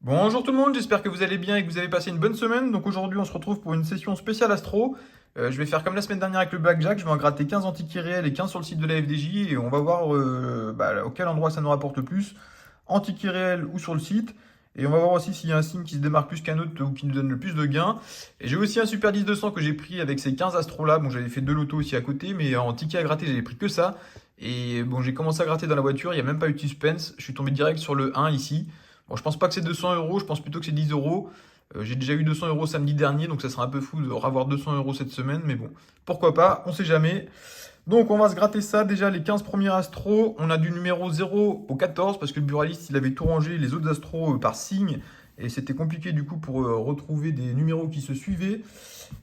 Bonjour tout le monde, j'espère que vous allez bien et que vous avez passé une bonne semaine. Donc aujourd'hui on se retrouve pour une session spéciale Astro. Je vais faire comme la semaine dernière avec le Blackjack, je vais en gratter 15 en tickets réels et 15 sur le site de la FDJ et on va voir auquel endroit ça nous rapporte le plus, en tickets réels ou sur le site. Et on va voir aussi s'il y a un signe qui se démarque plus qu'un autre ou qui nous donne le plus de gains. Et j'ai aussi un Super 10 200 que j'ai pris avec ces 15 Astros là. Bon, j'avais fait deux lotos aussi à côté, mais en tickets à gratter j'avais pris que ça. Et bon, j'ai commencé à gratter dans la voiture, il n'y a même pas eu de suspense. Je suis tombé direct sur le 1 ici. Bon, je pense pas que c'est 200 euros, je pense plutôt que c'est 10 euros. J'ai déjà eu 200 euros samedi dernier, donc ça serait un peu fou de revoir 200 euros cette semaine, mais bon, pourquoi pas, on sait jamais. Donc on va se gratter ça, déjà les 15 premiers astros, on a du numéro 0 au 14, parce que le buraliste il avait tout rangé, les autres astros par signe, et c'était compliqué du coup pour retrouver des numéros qui se suivaient.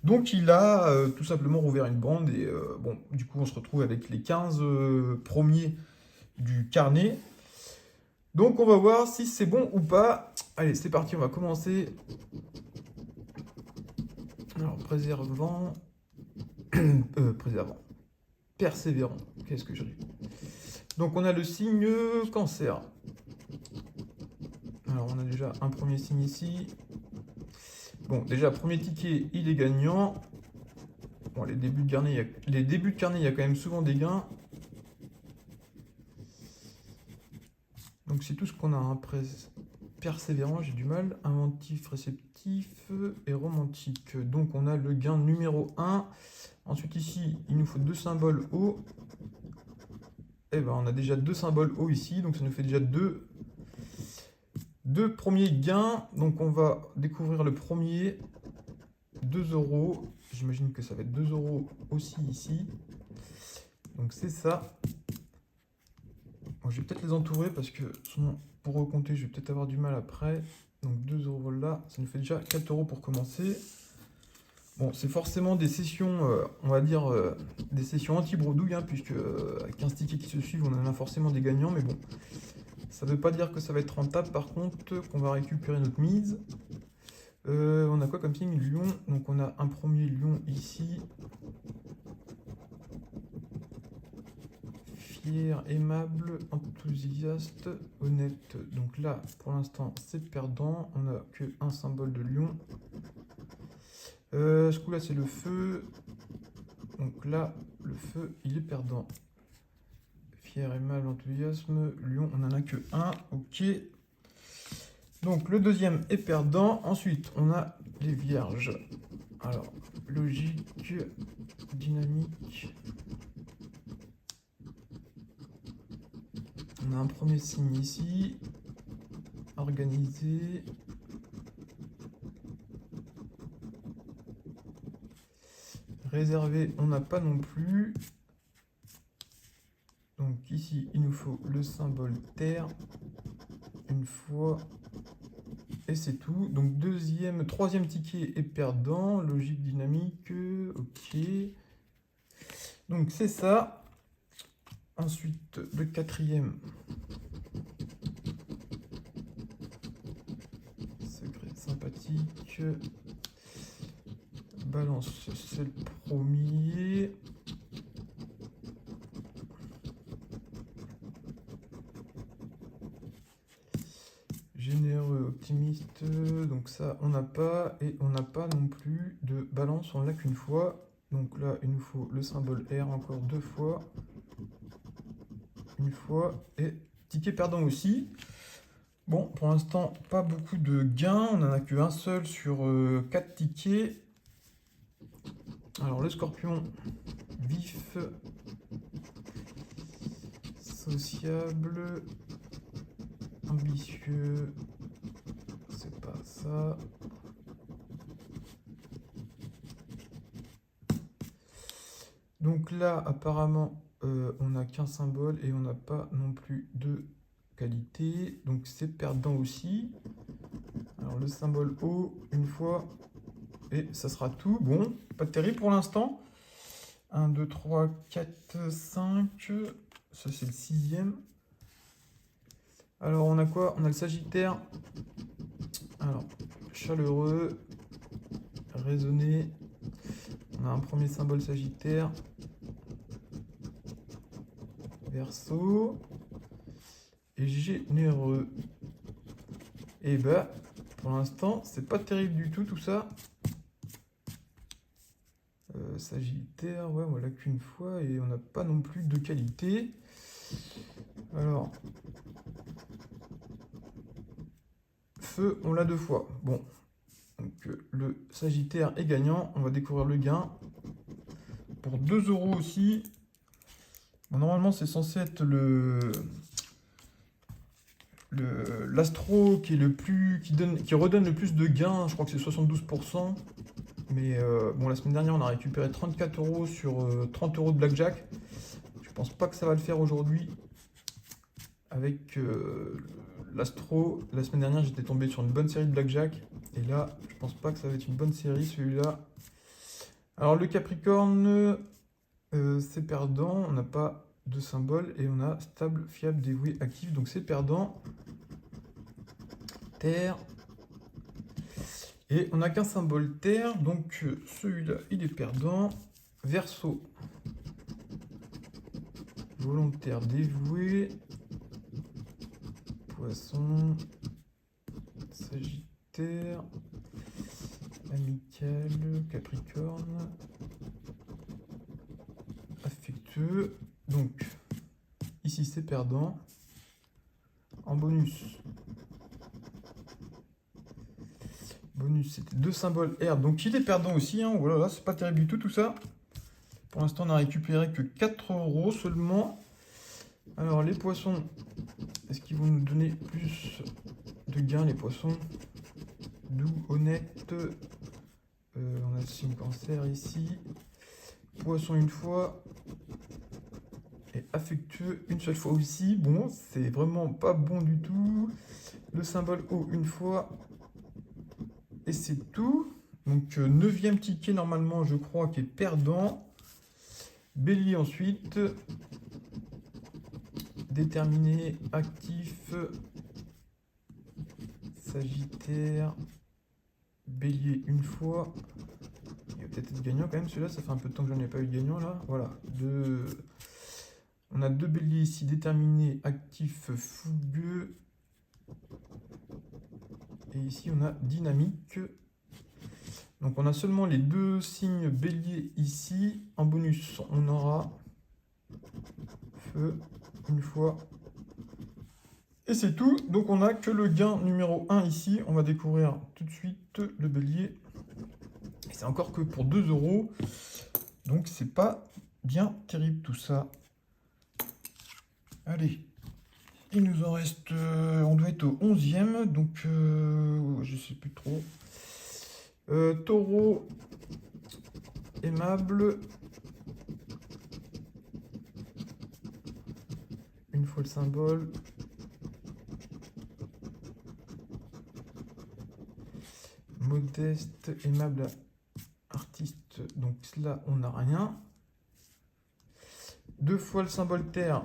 Donc il a tout simplement rouvert une bande, et bon, du coup on se retrouve avec les 15 premiers du carnet. Donc on va voir si c'est bon ou pas. Allez, c'est parti, on va commencer. Alors, préservant. Préservant. Persévérant. Qu'est-ce que j'ai dit? Donc on a le signe cancer. Alors on a déjà un premier signe ici. Bon, déjà, premier ticket, il est gagnant. Bon, les débuts de carnet, il y a quand même souvent des gains. Donc c'est tout ce qu'on a. Hein. Persévérant, j'ai du mal. Inventif, réceptif et romantique. Donc on a le gain numéro 1. Ensuite ici, il nous faut deux symboles hauts. Et ben on a déjà deux symboles hauts ici, donc ça nous fait déjà deux premiers gains. Donc on va découvrir le premier, 2 euros. J'imagine que ça va être 2 euros aussi ici. Donc c'est ça. Bon, je vais peut-être les entourer parce que sinon, pour recompter, je vais peut-être avoir du mal après. Donc 2 euros là, ça nous fait déjà 4 euros pour commencer. Bon, c'est forcément des sessions, on va dire, des sessions anti-brodouille, hein, puisque avec 15 tickets qui se suivent, on en a forcément des gagnants, mais bon, ça ne veut pas dire que ça va être rentable, par contre, qu'on va récupérer notre mise. On a quoi comme signe? Lion, donc on a un premier lion ici. Fier, aimable, enthousiaste, honnête. Donc là, pour l'instant, c'est perdant, on n'a qu'un symbole de lion. Ce coup-là, c'est le feu. Donc là, le feu, il est perdant. Fier, aimable, enthousiasme. Lion, on n'en a que un. Ok. Donc le deuxième est perdant. Ensuite, on a les vierges. Alors, logique, dynamique. On a un premier signe ici. Organisé. Réservé, on n'a pas non plus. Donc ici, il nous faut le symbole terre. Une fois. Et c'est tout. Donc troisième ticket est perdant. Logique dynamique. Ok. Donc c'est ça. Ensuite, le quatrième. Secret sympathique. Balance, c'est le premier. Généreux, optimiste, donc ça on n'a pas, et on n'a pas non plus de balance, on l'a qu'une fois. Donc là il nous faut le symbole R encore deux fois, une fois, et ticket perdant aussi. Bon, pour l'instant pas beaucoup de gains, on n'en a qu'un seul sur 4 tickets. Alors le scorpion, vif, sociable, ambitieux, c'est pas ça. Donc là, apparemment, on n'a qu'un symbole et on n'a pas non plus de qualité. Donc c'est perdant aussi. Alors le symbole O, une fois, et ça sera tout. Bon, pas terrible pour l'instant. 1, 2, 3, 4, 5. Ça, c'est le sixième. Alors on a quoi? On a le Sagittaire. Alors, chaleureux, raisonné. On a un premier symbole Sagittaire. Verseau. Et généreux. Et bah, pour l'instant, c'est pas terrible du tout ça. Sagittaire, ouais, voilà qu'une fois et on n'a pas non plus de qualité. Alors, feu, on l'a 2 fois. Bon, donc le Sagittaire est gagnant. On va découvrir le gain pour 2 € aussi. Bon, normalement, c'est censé être l'astro qui est qui redonne le plus de gains. Je crois que c'est 72%. Mais bon, la semaine dernière, on a récupéré 34 € sur 30 € de blackjack. Je pense pas que ça va le faire aujourd'hui avec l'astro. La semaine dernière, j'étais tombé sur une bonne série de blackjack. Et là, je pense pas que ça va être une bonne série, celui-là. Alors, le Capricorne, c'est perdant. On n'a pas de symbole. Et on a stable, fiable, dévoué, actif. Donc, c'est perdant. Terre. Et on n'a qu'un symbole terre, donc celui-là, il est perdant. Verseau. Volontaire, dévoué. Poisson. Sagittaire. Amical. Capricorne. Affectueux. Donc, ici, c'est perdant. En bonus. Bonus, c'était 2 symboles R, donc il est perdant aussi. Hein. Voilà, là, c'est pas terrible du tout ça. Pour l'instant, on n'a récupéré que 4 € seulement. Alors, les poissons, est-ce qu'ils vont nous donner plus de gains, les poissons? Doux, honnête. On a le signe cancer ici. Poisson une fois. Et affectueux une seule fois aussi. Bon, c'est vraiment pas bon du tout. Le symbole O une fois. Et c'est tout. Donc 9e ticket normalement, je crois, qui est perdant. Bélier ensuite. Déterminé, actif. Sagittaire. Bélier une fois. Il va peut-être être gagnant quand même celui-là. Ça fait un peu de temps que j'en ai pas eu de gagnant là. Voilà. On a 2 béliers ici. Déterminé, actif, fougueux. Et ici, on a dynamique. Donc, on a seulement les 2 signes bélier ici. En bonus, on aura feu une fois. Et c'est tout. Donc, on n'a que le gain numéro 1 ici. On va découvrir tout de suite le bélier. Et c'est encore que pour 2 €. Donc, c'est pas bien terrible tout ça. Allez. Il nous en reste, on doit être au 11e, donc je sais plus trop. Taureau, aimable. Une fois le symbole. Modeste, aimable, artiste, donc là on n'a rien. 2 fois le symbole terre.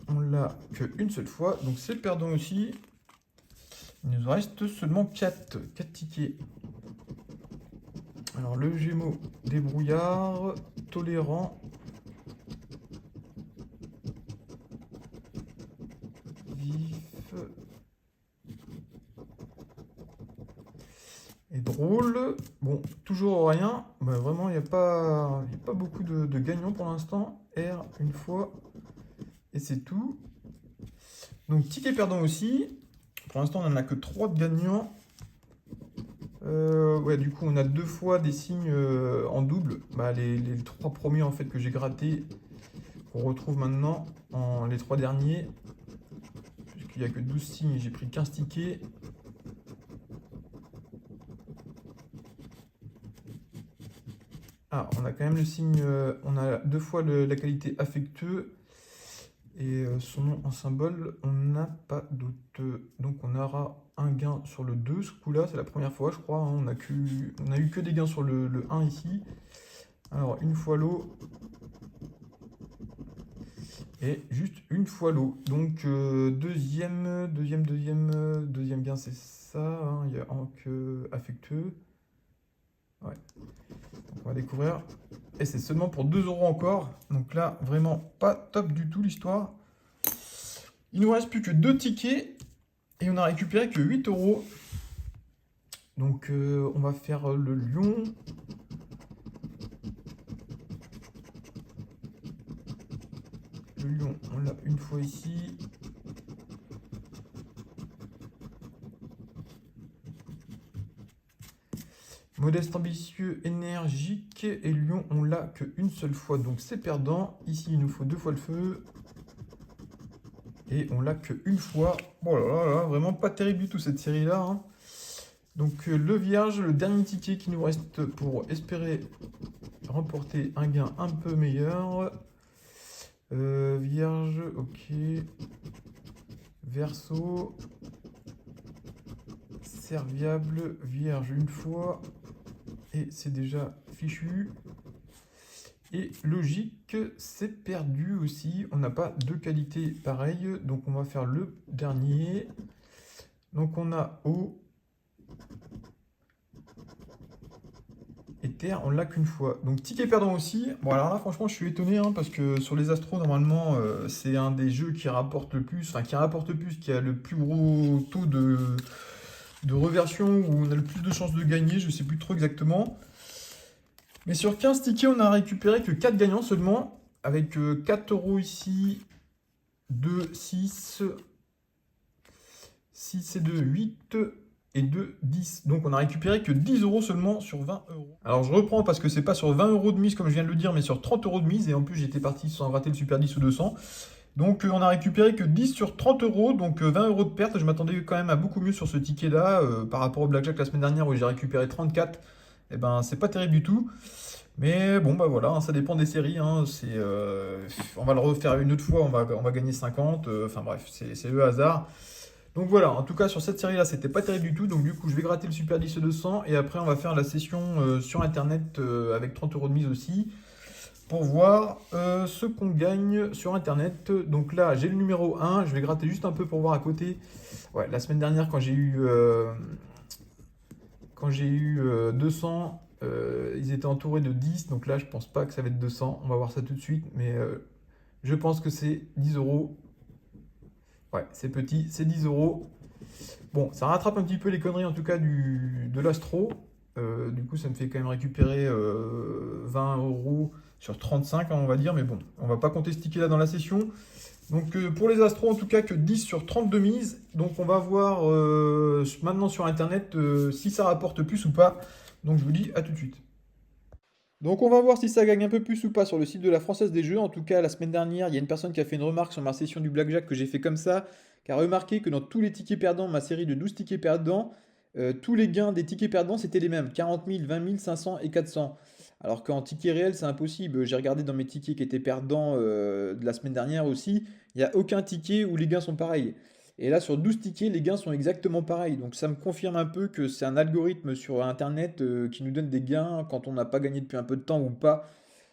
On l'a qu'une seule fois, donc c'est perdant aussi. Il nous reste seulement 4 tickets. Alors le Gémeaux, débrouillard, tolérant, vif et drôle. Bon, toujours rien. Bah, vraiment, il n'y a pas beaucoup de gagnants pour l'instant. R une fois. Et c'est tout. Donc, ticket perdant aussi. Pour l'instant, on n'en a que 3 de gagnants. Ouais, du coup, on a 2 fois des signes en double. Bah, les 3 premiers, en fait, que j'ai grattés, qu'on retrouve maintenant en les 3 derniers. Puisqu'il n'y a que 12 signes et j'ai pris 15 tickets. Ah, on a quand même le signe, on a 2 fois la qualité affectueux. Et son nom en symbole, on n'a pas d'autre. Donc on aura un gain sur le 2, ce coup-là, c'est la première fois, je crois. Hein. On a eu que des gains sur le 1 ici. Alors, une fois l'eau. Et juste une fois l'eau. Donc, deuxième gain, c'est ça. Hein. Il y a un que affectueux. Ouais. Donc, on va découvrir. Et c'est seulement pour 2 € encore. Donc là, vraiment pas top du tout l'histoire. Il nous reste plus que 2 tickets. Et on a récupéré que 8 euros. Donc on va faire le lion. Le lion, on l'a une fois ici. Modeste, ambitieux, énergique. Et lion, on l'a qu'une seule fois. Donc c'est perdant. Ici, il nous faut 2 fois le feu. Et on l'a qu'une fois. Oh là là là, vraiment pas terrible du tout cette série-là, hein. Donc le vierge, le dernier ticket qui nous reste pour espérer remporter un gain un peu meilleur. Vierge, ok. Verseau. Serviable, vierge une fois. Et c'est déjà fichu. Et logique, c'est perdu aussi. On n'a pas deux qualités pareilles. Donc on va faire le dernier. Donc on a eau et terre, on l'a qu'une fois. Donc ticket perdant aussi. Bon alors là franchement je suis étonné hein, parce que sur les astros normalement c'est un des jeux qui rapporte le plus, qui a le plus gros taux de reversion où on a le plus de chances de gagner, je sais plus trop exactement. Mais sur 15 tickets on a récupéré que 4 gagnants seulement, avec 4 euros ici, 2, 6, 6 et 2, 8 et 2, 10. Donc on a récupéré que 10 euros seulement sur 20 euros. Alors je reprends parce que c'est pas sur 20 euros de mise comme je viens de le dire, mais sur 30 euros de mise. Et en plus j'étais parti sans rater le super 10 ou 200. Donc on a récupéré que 10 sur 30 euros, donc 20 euros de perte. Je m'attendais quand même à beaucoup mieux sur ce ticket-là par rapport au Blackjack la semaine dernière où j'ai récupéré 34. Et ben c'est pas terrible du tout. Mais bon bah voilà, hein, ça dépend des séries. Hein, on va le refaire une autre fois, on va gagner 50. Enfin bref, c'est le hasard. Donc voilà, en tout cas sur cette série-là, c'était pas terrible du tout. Donc du coup, je vais gratter le Super 10 200 et après on va faire la session sur Internet avec 30 euros de mise aussi pour voir ce qu'on gagne sur Internet. Donc là, j'ai le numéro 1, je vais gratter juste un peu pour voir à côté. Ouais, la semaine dernière quand j'ai eu 200, ils étaient entourés de 10. Donc là, je pense pas que ça va être 200. On va voir ça tout de suite, mais je pense que c'est 10 euros. Ouais, c'est petit, c'est 10 euros. Bon, ça rattrape un petit peu les conneries en tout cas de l'Astro. Du coup, ça me fait quand même récupérer 20 euros sur 35, hein, on va dire. Mais bon, on va pas compter ce ticket-là dans la session. Donc pour les Astros, en tout cas, que 10 sur 32 mises. Donc on va voir maintenant sur Internet si ça rapporte plus ou pas. Donc je vous dis à tout de suite. Donc on va voir si ça gagne un peu plus ou pas sur le site de la Française des Jeux. En tout cas, la semaine dernière, il y a une personne qui a fait une remarque sur ma session du Blackjack que j'ai fait comme ça, qui a remarqué que dans tous les tickets perdants, ma série de 12 tickets perdants, tous les gains des tickets perdants, c'était les mêmes, 40 000, 20 000, 500 et 400. Alors qu'en ticket réel, c'est impossible. J'ai regardé dans mes tickets qui étaient perdants de la semaine dernière aussi, il n'y a aucun ticket où les gains sont pareils. Et là, sur 12 tickets, les gains sont exactement pareils. Donc ça me confirme un peu que c'est un algorithme sur Internet qui nous donne des gains quand on n'a pas gagné depuis un peu de temps ou pas.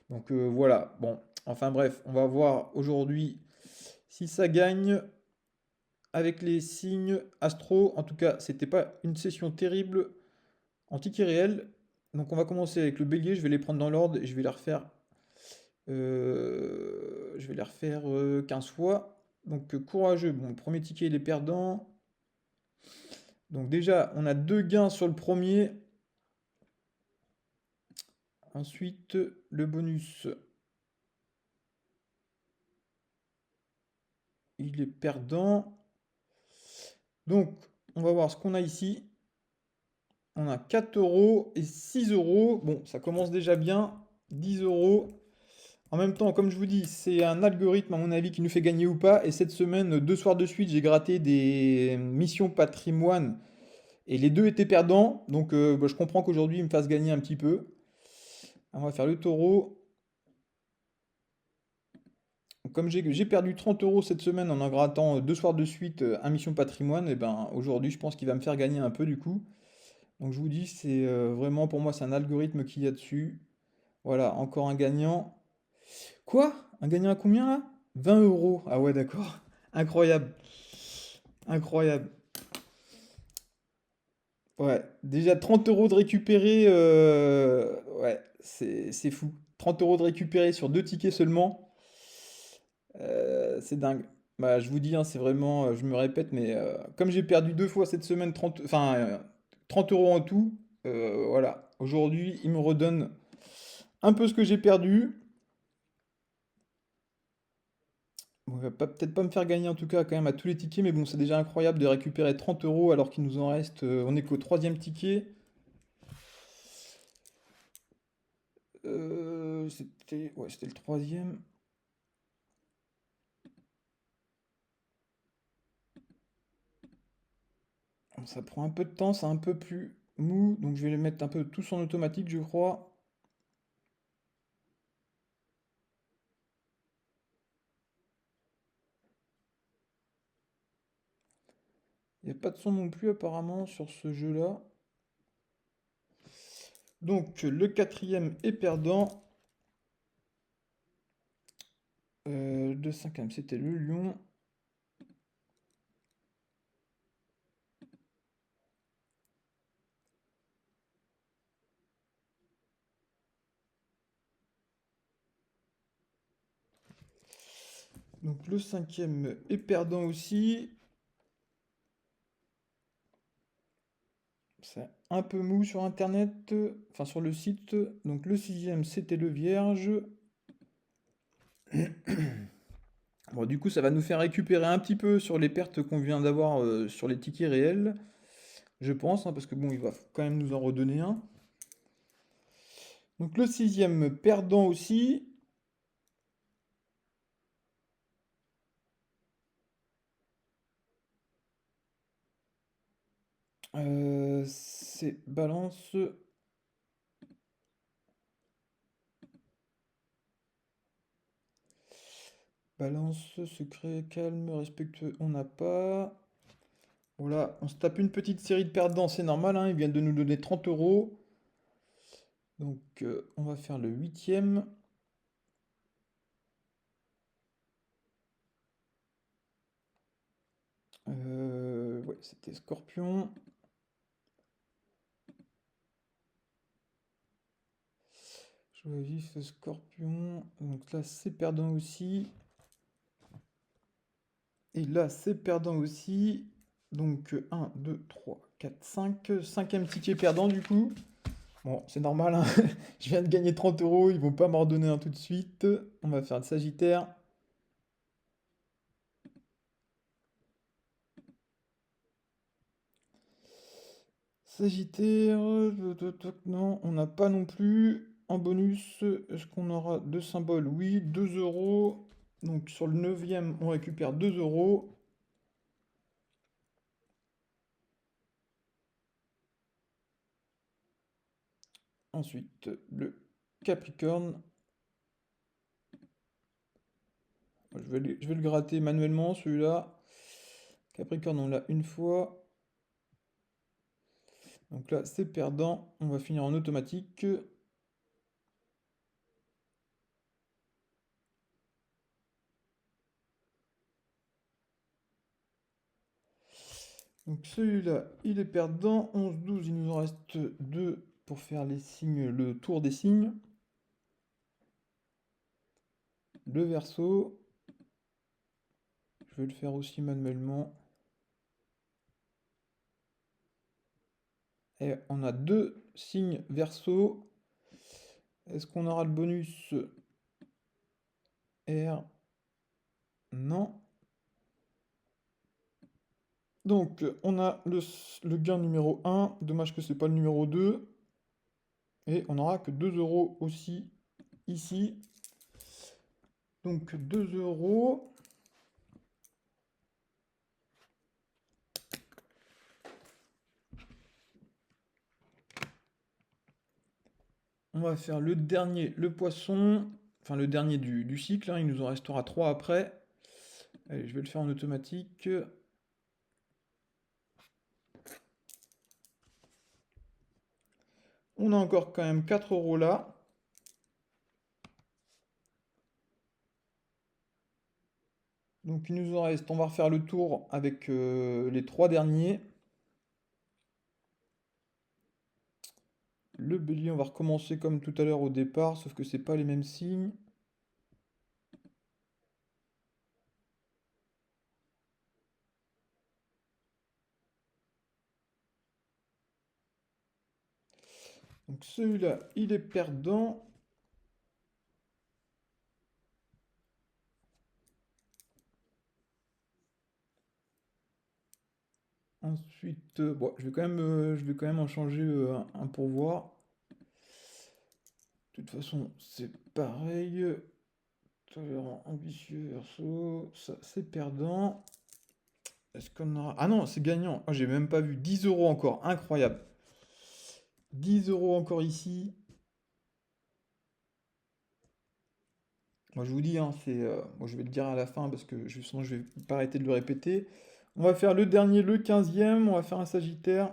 Donc voilà, bon, enfin bref, on va voir aujourd'hui si ça gagne avec les signes astro. En tout cas, c'était pas une session terrible en ticket réel. Donc on va commencer avec le bélier, je vais les prendre dans l'ordre et je vais les refaire 15 fois. Donc courageux, bon, le premier ticket il est perdant. Donc déjà, on a deux gains sur le premier. Ensuite, le bonus, il est perdant. Donc, on va voir ce qu'on a ici. On a 4 euros et 6 euros. Bon, ça commence déjà bien. 10 euros. En même temps, comme je vous dis, c'est un algorithme, à mon avis, qui nous fait gagner ou pas. Et cette semaine, deux soirs de suite, j'ai gratté des missions patrimoine. Et les deux étaient perdants. Donc, bah, je comprends qu'aujourd'hui, il me fasse gagner un petit peu. On va faire le taureau. Comme j'ai perdu 30 euros cette semaine en grattant deux soirs de suite un Mission Patrimoine, et ben aujourd'hui je pense qu'il va me faire gagner un peu du coup. Donc je vous dis, c'est vraiment pour moi c'est un algorithme qu'il y a dessus. Voilà, encore un gagnant. Quoi? Un gagnant à combien là? 20 euros. Ah ouais, d'accord. Incroyable. Incroyable. Ouais, déjà 30 euros de récupérer. Ouais, c'est fou. 30 euros de récupérer sur deux tickets seulement. C'est dingue. Bah, je vous dis, hein, c'est vraiment, je me répète, mais comme j'ai perdu deux fois cette semaine 30, enfin, 30 euros en tout, voilà. Aujourd'hui, il me redonne un peu ce que j'ai perdu. Bon, il va peut-être pas me faire gagner en tout cas quand même à tous les tickets, mais bon, c'est déjà incroyable de récupérer 30 euros alors qu'il nous en reste, on est qu'au troisième ticket. C'était le troisième. Bon, ça prend un peu de temps, c'est un peu plus mou, donc je vais les mettre un peu tous en automatique, je crois. Il n'y a pas de son non plus apparemment sur ce jeu-là. Donc le quatrième est perdant. Le cinquième c'était le lion. Donc le cinquième est perdant aussi. C'est un peu mou sur internet, enfin sur le site. Donc le sixième c'était le vierge. Bon, du coup, ça va nous faire récupérer un petit peu sur les pertes qu'on vient d'avoir sur les tickets réels, je pense, hein, parce que bon, il va quand même nous en redonner un. Donc le sixième perdant aussi. C'est balance. Balance, secret, calme, respectueux, on n'a pas. Voilà, on se tape une petite série de perdants, c'est normal, hein, ils viennent de nous donner 30 euros. Donc on va faire le huitième. Ouais, c'était Scorpion. Joie vif, Scorpion. Donc là, c'est perdant aussi. Et là, c'est perdant aussi. Donc 1, 2, 3, 4, 5. Cinquième ticket perdant du coup. Bon, c'est normal, hein. Je viens de gagner 30 euros, ils vont pas m'en redonner un tout de suite. On va faire le Sagittaire. Sagittaire, non, on n'a pas non plus. En bonus, est-ce qu'on aura deux symboles? Oui, 2 euros. Donc sur le neuvième, on récupère 2 euros. Ensuite, le Capricorne. Je vais le gratter manuellement, celui-là. Capricorne, on l'a une fois. Donc là, c'est perdant. On va finir en automatique. Donc celui-là, il est perdant. 11, 12, il nous en reste 2 pour faire les signes, le tour des signes. Le Verseau. Je vais le faire aussi manuellement. Et on a deux signes Verseau. Est-ce qu'on aura le bonus R? Non. Donc on a le gain numéro 1. Dommage que c'est pas le numéro 2. Et on n'aura que 2 euros aussi ici. Donc 2 euros. On va faire le dernier, le poisson. Enfin, le dernier du cycle, hein. Il nous en restera 3 après. Allez, je vais le faire en automatique. On a encore quand même 4 euros là. Donc il nous en reste, on va refaire le tour avec les 3 derniers. Le bélier, on va recommencer comme tout à l'heure au départ, sauf que c'est pas les mêmes signes. Donc celui-là, il est perdant. Ensuite, bon, je vais quand même en changer un pour voir. De toute façon, c'est pareil. Tolérant, ambitieux, verso, ça c'est perdant. Est-ce qu'on aura... Ah non, c'est gagnant. Oh, j'ai même pas vu. 10 euros encore, incroyable. 10 euros encore ici. Moi je vous dis, hein, moi je vais le dire à la fin parce que sinon je vais pas arrêter de le répéter. On va faire le dernier, le 15e. On va faire un Sagittaire.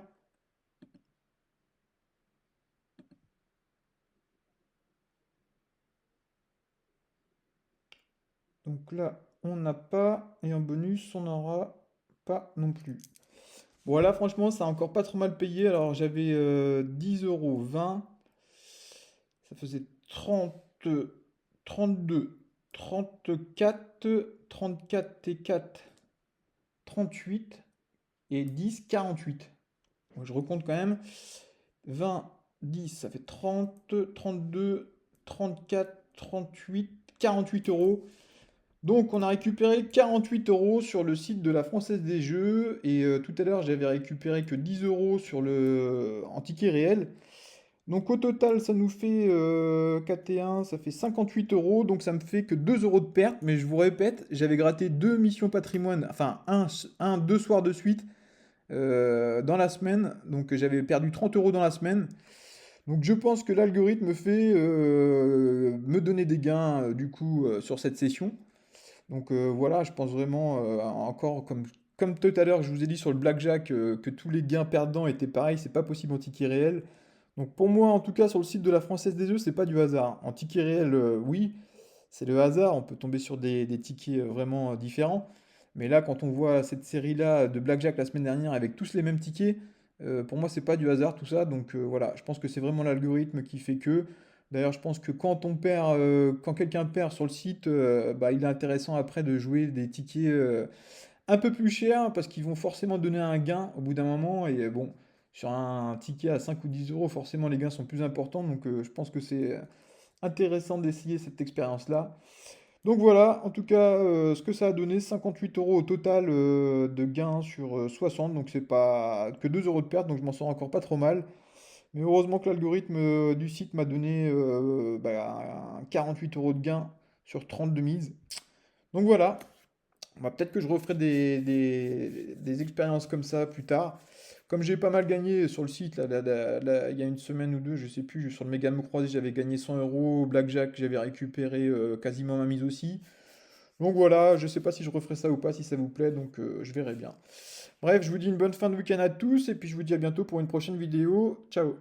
Donc là, on n'a pas. Et en bonus, on n'aura pas non plus. Voilà, franchement, ça a encore pas trop mal payé. Alors j'avais 10 euros 20. Ça faisait 30, 32, 34, 34 et 4, 38 et 10, 48. Donc je recompte quand même. 20, 10, ça fait 30, 32, 34, 38, 48 euros. Donc on a récupéré 48 euros sur le site de la Française des Jeux. Et tout à l'heure, j'avais récupéré que 10 euros sur en ticket réel. Donc au total, ça nous fait 4 et 1, ça fait 58 euros. Donc ça me fait que 2 euros de perte. Mais je vous répète, j'avais gratté deux missions patrimoine, enfin deux soirs de suite dans la semaine. Donc j'avais perdu 30 euros dans la semaine. Donc je pense que l'algorithme fait me donner des gains du coup sur cette session. Donc voilà, je pense vraiment encore comme tout à l'heure, je vous ai dit sur le blackjack que tous les gains perdants étaient pareils, c'est pas possible en ticket réel. Donc pour moi, en tout cas, sur le site de la Française des Jeux, c'est pas du hasard. En ticket réel, oui, c'est le hasard. On peut tomber sur des tickets vraiment différents. Mais là, quand on voit cette série-là de blackjack la semaine dernière avec tous les mêmes tickets, pour moi, c'est pas du hasard tout ça. Donc voilà, je pense que c'est vraiment l'algorithme qui fait que. D'ailleurs, je pense que quand quelqu'un perd sur le site, bah, il est intéressant après de jouer des tickets un peu plus chers parce qu'ils vont forcément donner un gain au bout d'un moment. Et bon, sur un ticket à 5 ou 10 euros, forcément les gains sont plus importants. Donc je pense que c'est intéressant d'essayer cette expérience-là. Donc voilà, en tout cas, ce que ça a donné, 58 euros au total de gains sur 60. Donc c'est pas que 2 euros de perte, donc je m'en sors encore pas trop mal. Mais heureusement que l'algorithme du site m'a donné 48 euros de gain sur 30 de mise. Donc voilà, peut-être que je referai des expériences comme ça plus tard. Comme j'ai pas mal gagné sur le site, il y a une semaine ou deux, je sais plus, sur le Mégane croisé, j'avais gagné 100 euros. Blackjack, j'avais récupéré quasiment ma mise aussi. Donc voilà, je sais pas si je referai ça ou pas, si ça vous plaît, donc je verrai bien. Bref, je vous dis une bonne fin de week-end à tous, et puis je vous dis à bientôt pour une prochaine vidéo. Ciao!